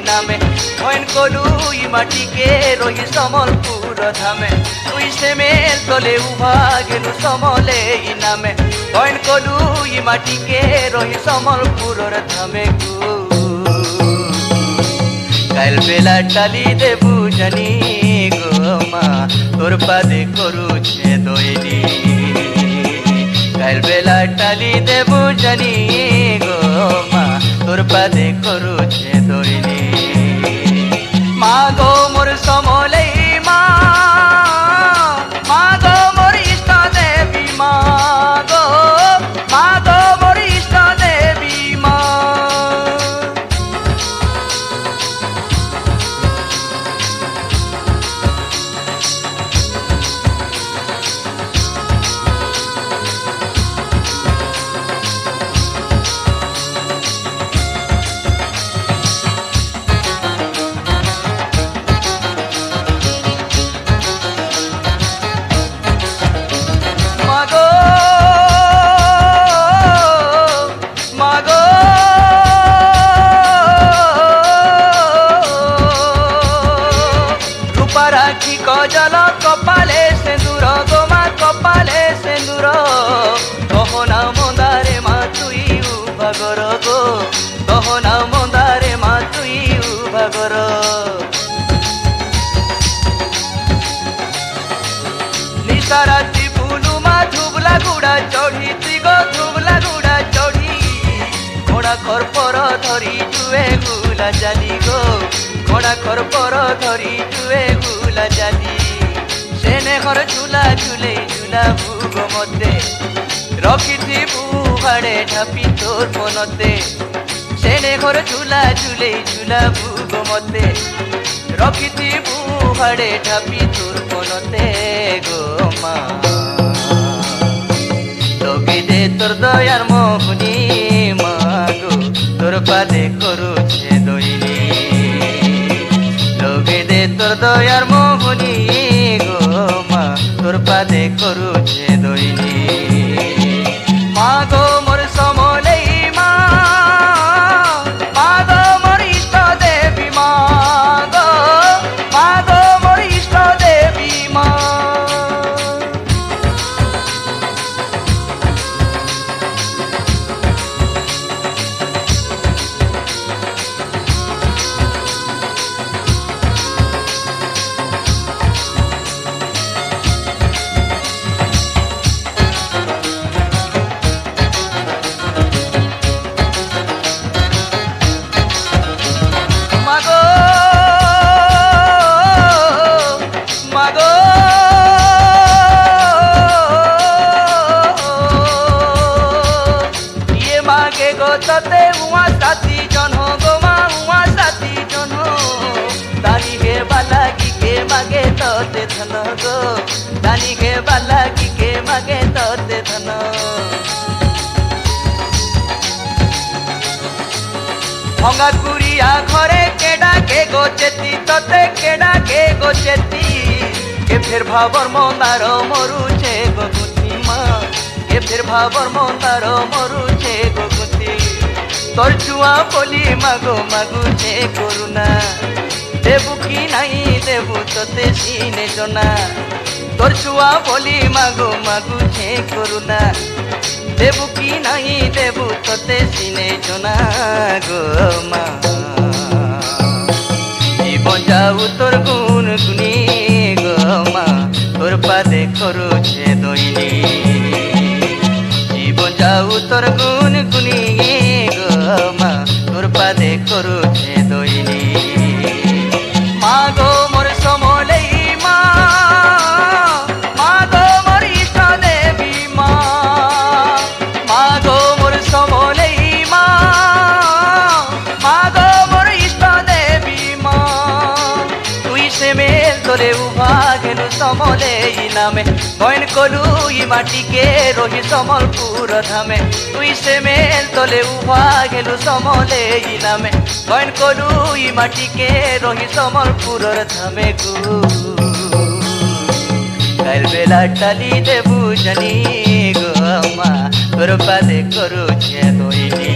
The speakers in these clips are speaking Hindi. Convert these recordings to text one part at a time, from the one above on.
নামে হইন কলু ই মাটিকে রহি সমলপুর ধামে তুই সেমেল তলে উভা গেলু সমলে নামে হইন কলু ই মাটিকে রহি সমলপুরর ধামে গু কাল বেলা টালি দেবু জানি গো মা তোর পাদে করুছে দইনি কাল বেলা টালি দেবু জানি গো মা তোর পাদে করুছে দইনি মা গো মোর সমলে মা মা গো মোর ইষ্ট দেবী মা গো মোর ইষ্ট দেবী মা রাখি কজল কপালে সেন্দুর গোমা কপালে সেন্দুর গহনা মন্দারে মা তুই উভাগর গো গহনা মন্দারে মা তুই উভাগর নিশারাতি বুলু মা ধুবলা গুড়া চড়ি তুই গো ধুবলা গুড়া চড়ি ঘোড়া খরপর ধরি জুয়ে গুলা জালি গো ঘোড়া খরপর ধরি জুয়ে গুলা জালি সেনে ঘর ঝুলা ঝুলে ঝুলা ভুগ মতে রখিথিবু ভাড়ে ঢাপি তোর মনতে সেনে ঘর ঝুলা ঝুলে ঝুলা ভুগ মতে রখিথিবু ভাড়ে ঢাপি তোর মনতে গো মা লগে দে তোর দয়ার মোহনি মা গো তোর পাদে করুছে দইনি লগে দে তোর দয়ার মোহনি গো মা তোর পাদে করুছে দইনি মা গো মোর সমলেই মা মা গো মোর ইষ্ট দেবী মা গো মোর ইষ্ট দেবী মা ততে উয়া সাথী জন গো মা উয়া সাথী জন দানি গে বালা কি কে মাগে ততে ধন গো দানি গে বালা কি কে মাগে ততে ধন ভঙ্গা কুড়িয়া ঘরে কেডা কে গোচেতি ততে কেডা কে গোচেতি কে ফের ভাবর মন্দার মরুছে গগুতি মা কে ফের ভাবর মন্দার মরুছে গগুতি তোর চুয়া বলি মাগো মাগুছে করুণা দেবু কি নাই দেবু তোতে সিনে জনা তোর চুয়া বলি মাগো মাগুছে করুণা দেবু কি নাই দেবু তোতে সিনে জনা গো মা জীবন যাও তোর গুণ গুনি গো মা তোর পাদে করুছে দইনি জীবন যাও তোর গুণ গুনি গো মা তোর পাদে করুছে দইনি মা গো মোর সমলেই মা মা গো মোর ইষ্ট দেবী মা মা গো মোর সমলেই মা মা গো মোর ইষ্ট দেবী মা তুই সেমেল তোলে উভা গেলু সমলেই নামে গয়ন কলু ই মাটিকে রহি সমলপুর ধামে তুই সেমেল তলে উভা গেলু সমলেই নামে গয়ন কলু ই মাটিকে রহি সমলপুরর ধামে গু কাল বেলা টালি দেবু জানি গো মা তোর পাদে করুছে দইনি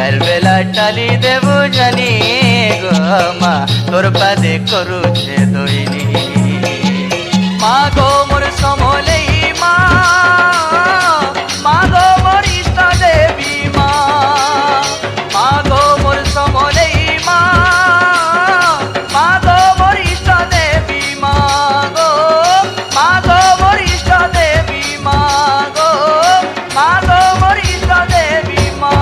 কার বেলা টালি দেব জানি গো মা তোর পাদে করুছে দৈনি মা গো মোর সমলেই মা মা গো মোর ইষ্ট দেবী মা মা গো মোর সমলেই মা মা গো মোর ইষ্ট দেবী মা গো মা গো মোর ইষ্ট দেবী মা গো মা গো মোর ইষ্ট দেবী মা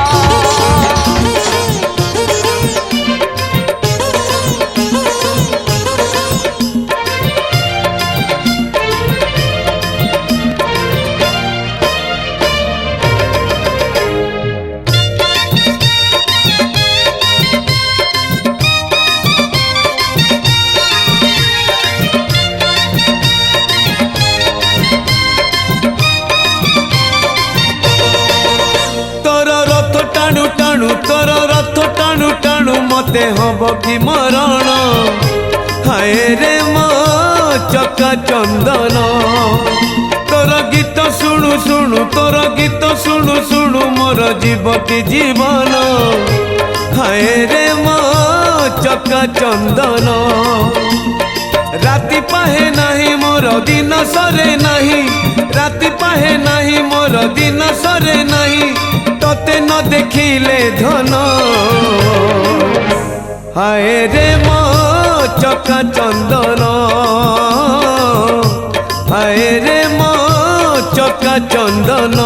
तोर रथ टाणु टाणु मते हब कि मरण हाय रे मो चका चंदन तोर गीत शुणु शुणु तोर गीत शुणु शुणु मोर जीवती जीवन हाय रे मो चका चंदन राति पाहे नहीं मोर दिन सरे नहीं राति पाहे नहीं मोर दिन सरे नहीं तोते न देखिले धन हाय रे मो चका चंदन हाय रे मो चका चंदन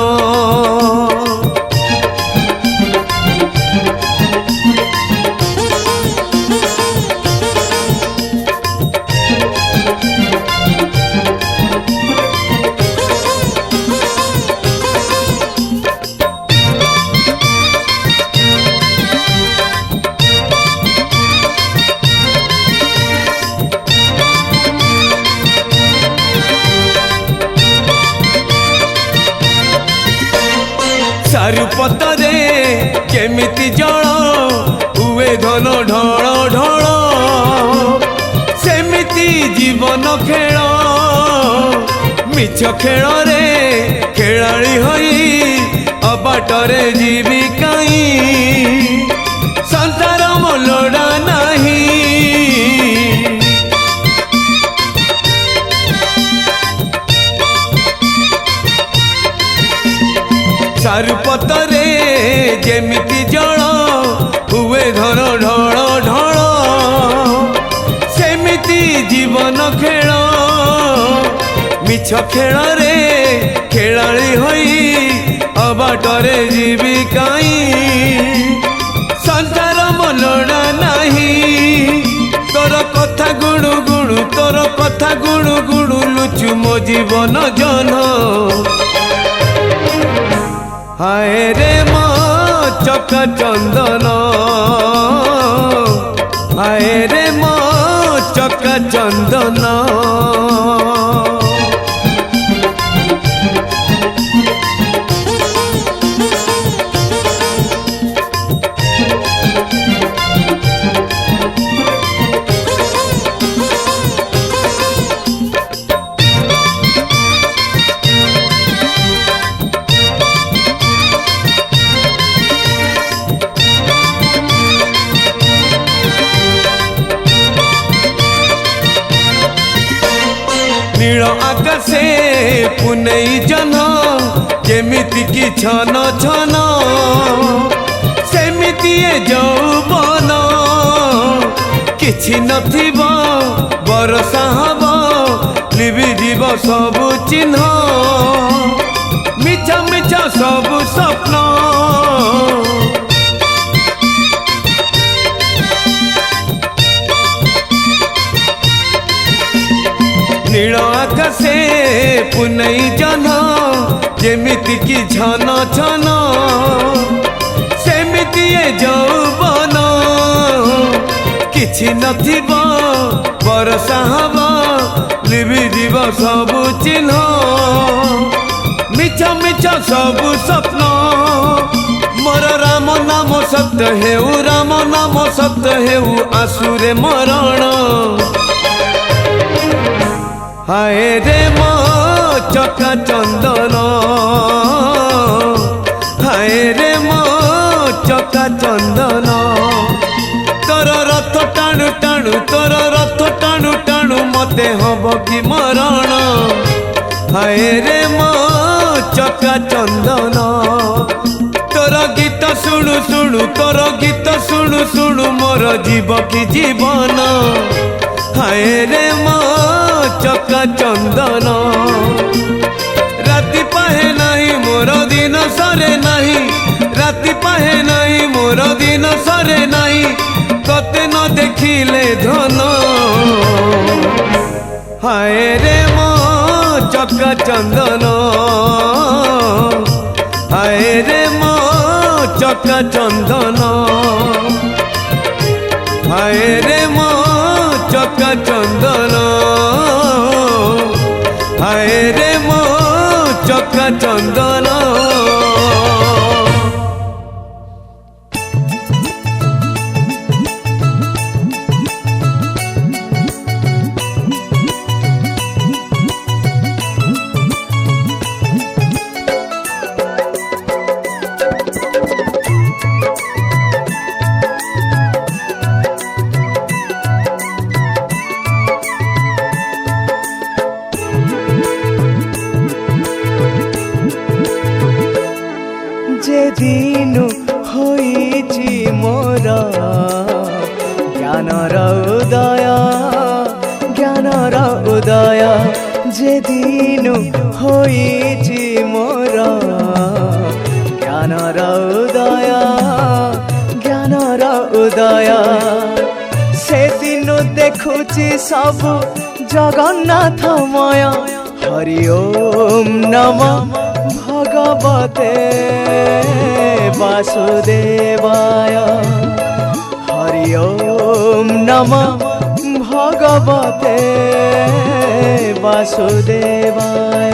चारुपतरे केमिति जल हुए धन ढळ ढळ सेमिति जीवन खेल मिछ खेल रे खेलाड़ी होई अबाटरे जीवी काई संसार मोलड़ा नहीं चारुपतरे जेमिति जल हुए धन ढळ ढळ सेमिति जीवन खेल मिछ खेल रे खेलाड़ी होई अबाटरे जीवी काई संसार मोलड़ा नहीं तोर कथा गुणु गुणु तोर कथा गुणु गुणु लुचु मो जीवन जन हाय रे मो चका चंदन हाय रे मो चका चंदन नील आकाशे पुनई जन जेमिति की छन छन सेमिति यौवन किछि नथिबो बरसा हबो लिबि जीव सब चिन्ह मिछ मिछ सब स्वप्न नील आकाशे पुनई जन जेमिति की झन झन सेमिति यौवन किछि नथिबो बरसा हबो लिबि जीव सब चिन्ह मिछ मिछ सब स्वप्न मोर राम नाम सत्य हेउ राम नाम सत्य हेउ आसुरे मरण हाय रे मो चका चंदन हाय रे मो चका चंदन टाणु तोर रथ टाणु टाणु मते हब कि मरण हाय रे मो चका चंदन तोर गीत शुणु शुणु तोर गीत शुणु शुणु मोर जीव कि जीवन हाय रे मो चका चंदन राति पाहे नहीं मोर दिन सरे नहीं राति पाहे नहीं मोर दिन सरे नहीं तते न देखिले धन हाय रे मो चका चंदन हाय रे मो चका चंदन हाय रे मो चका चंदन हाय रे मो चका चंदन दिन होइछि मोर ज्ञानर उदय जे दिन होइछि मोर ज्ञानर उदय से दिन देखुछि सब जगन्नाथमय हरि ओम नमः भगवते वासुदेवाय हरि ओम नमः भगवते वासुदेवाय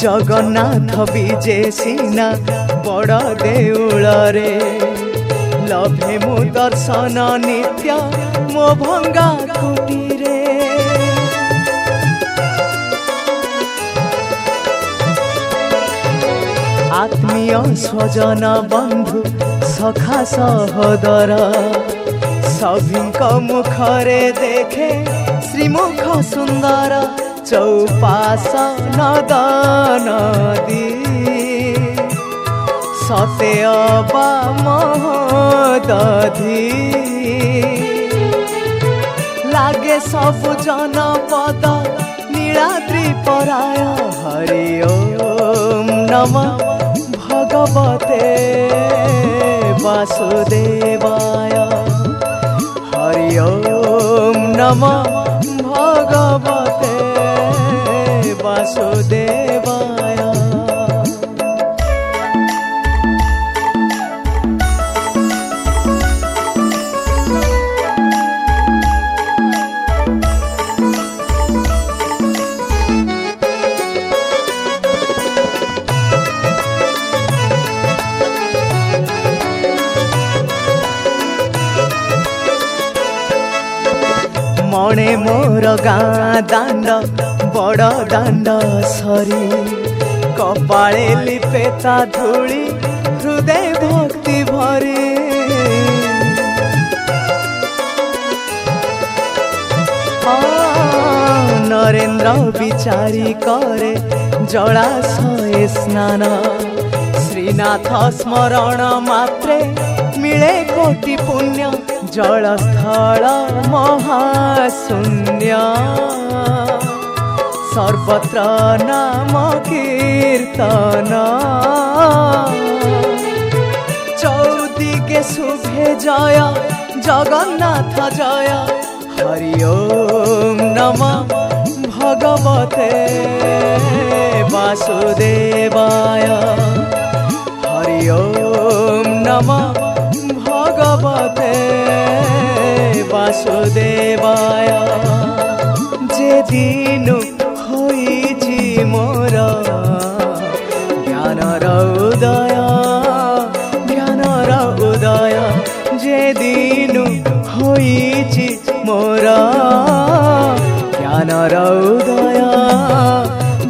जगन्नाथ विजे सीना बड़ देउल रे लभे मु दर्शन नित्य मो भंगा कुटीरे आत्मीय स्वजन बंधु सखा सहोदर सभिंक मुखरे देखे श्रीमुख सुंदर चौपास नदी सते अबा महोदधि लागे सब जनपद नीलाद्रि पराय हरि ओम नमः भगवते वासुदेवाय हरि ओम नमः भगवते वासुदेवाय मणे मोर गाँ दांड बड़ दांड सरी कपाळे लिपेता धूली हृदय भक्ति भरी नरेन्द्र विचारी करे जलाशय स्नान श्रीनाथ स्मरण मात्रे मिले कोटि पुण्य जलस्थल महाशून्य सर्वत्र नाम कीर्तन चौदिके शुभे जय जगन्नाथ जय हरि ओम नमः भगवते वासुदेवाय हरि ओम नमः भगवते वासुदेवाय जे दिन होइछि मोर জ্ঞানর উদয় জ্ঞানর উদয় যেদিনু হইছি মোর জ্ঞানর উদয়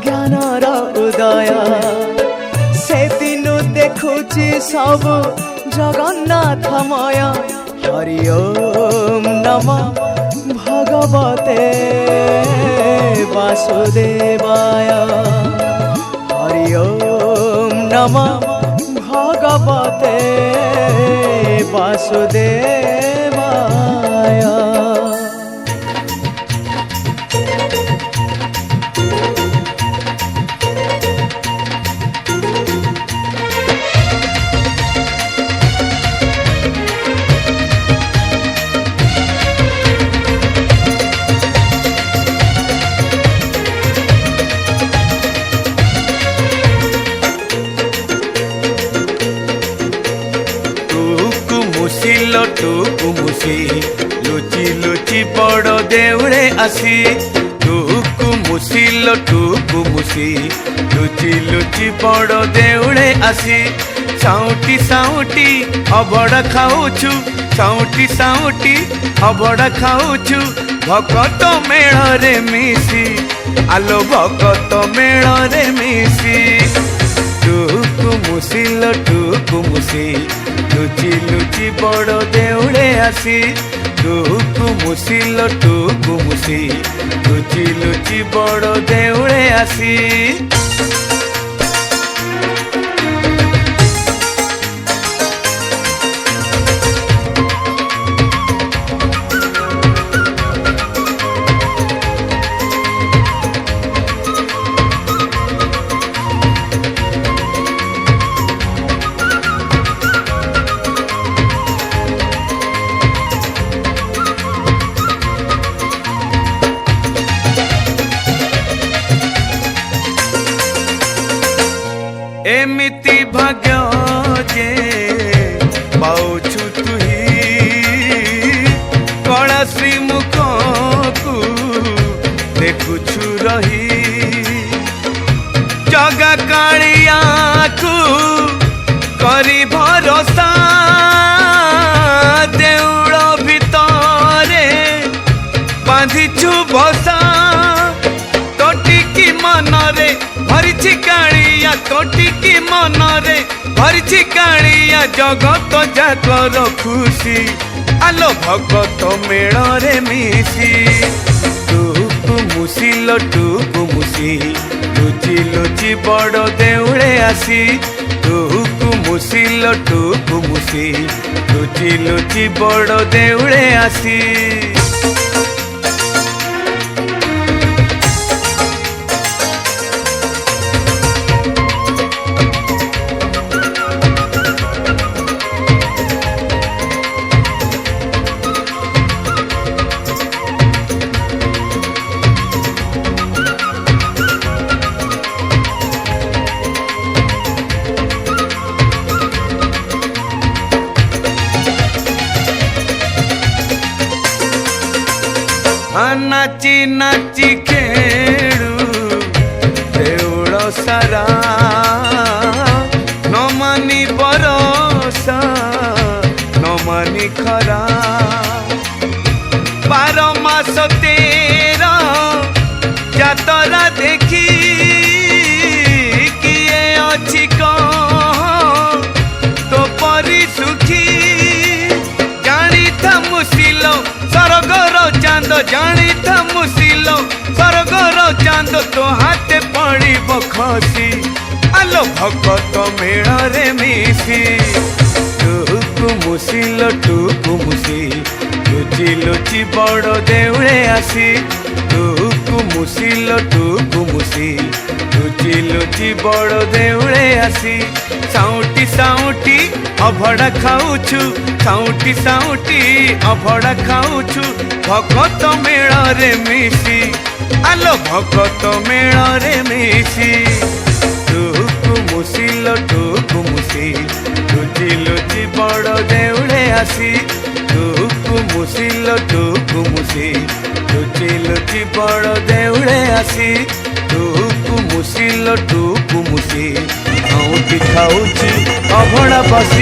জ্ঞানর উদয় সেদিনু দেখুছি সবু জগন্নাথময় হরি ওম নম ভগবতে বাসুদেবায় হরি ওম নম ভগবতে বাসুদেবায়। টুকু মুসি লুচি লুচি বড় দেউড়ে আসি টুকু মুসিল টুকু মুসি লুচি লুচি বড় দেউড়ে আসি সাউটি সাউটি অবড়া খাউছু সাউটি সাউটি অবড়া খাউছু ভকত মেଳରେ মিশি আলো ভকত মেଳରେ মিশি টুকু মুসিল টুকু মুসি লুচি লুচি বড় দেউড়ে আসি টুকু মুসিল টুকু মুসি লুচি লুচি বড় দেউড়ে আসি एमिति भाग्य जे पाउछु तुही कला श्रीमुख को देखुछु रही जगा कालिया को करी भरोसा देउळ भितरे बांधिछु बसा तोटिकी मनरे भरिछि कालिया तोटिकी मनरे भरिछि कालिया जगत जाकर खुशी आलो भगत मेଳରେ मिशी टुकु मुसिल टुकु मुसी लुचि लुचि बड़ देउळे आसी टुकु मुसिल टुकु मुसी लुचि लुचि बड़ देउळे आसी नाची नाची खेळू देउळ सारा न मानी बरसा न मानी खरा 12 मास 13 जातरा देखी किए अछि कह तो परी सुखी जानी था मुसिलो सरगर चांद जानी था मुसिलो सरगर चांद तो हाथे पड़ब खसी आलो भगत मेଳରେ मिशी टुकु मुसिल टुकु मुसी लुचि लुचि बड़ देउळे आसी टुकु मुसिल टुकु मुसी लुचि लुचि बड़ देउळे आसी साउटी साउटी अभड़ा खाउछु साउटी साउटी अभड़ा खाउछु भगत मेଳରେ मिशी आलो भगत मेଳରେ मिशी टुकु मुसिल टुकु मुसी लुचि लुचि बड़ देउळे आसी टुकु मुसिल टुकु मुसी लुचि लुचि बड़ देउळे आसी टुकु मुसिल टुकु मुसी ଖାଉଛି ଖାଉଛି ଅଭଣା ବସି